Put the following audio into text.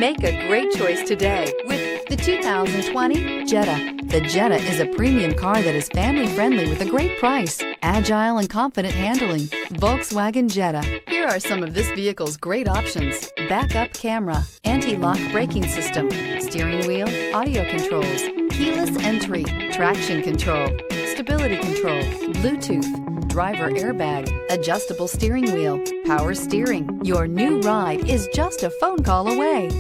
Make a great choice today with the 2020 Jetta. The Jetta is a premium car that is family-friendly with a great price, agile and confident handling. Volkswagen Jetta. Here are some of this vehicle's great options: backup camera, anti-lock braking system, steering wheel audio controls, keyless entry, traction control, stability control, Bluetooth, driver airbag, adjustable steering wheel, power steering. Your new ride is just a phone call away.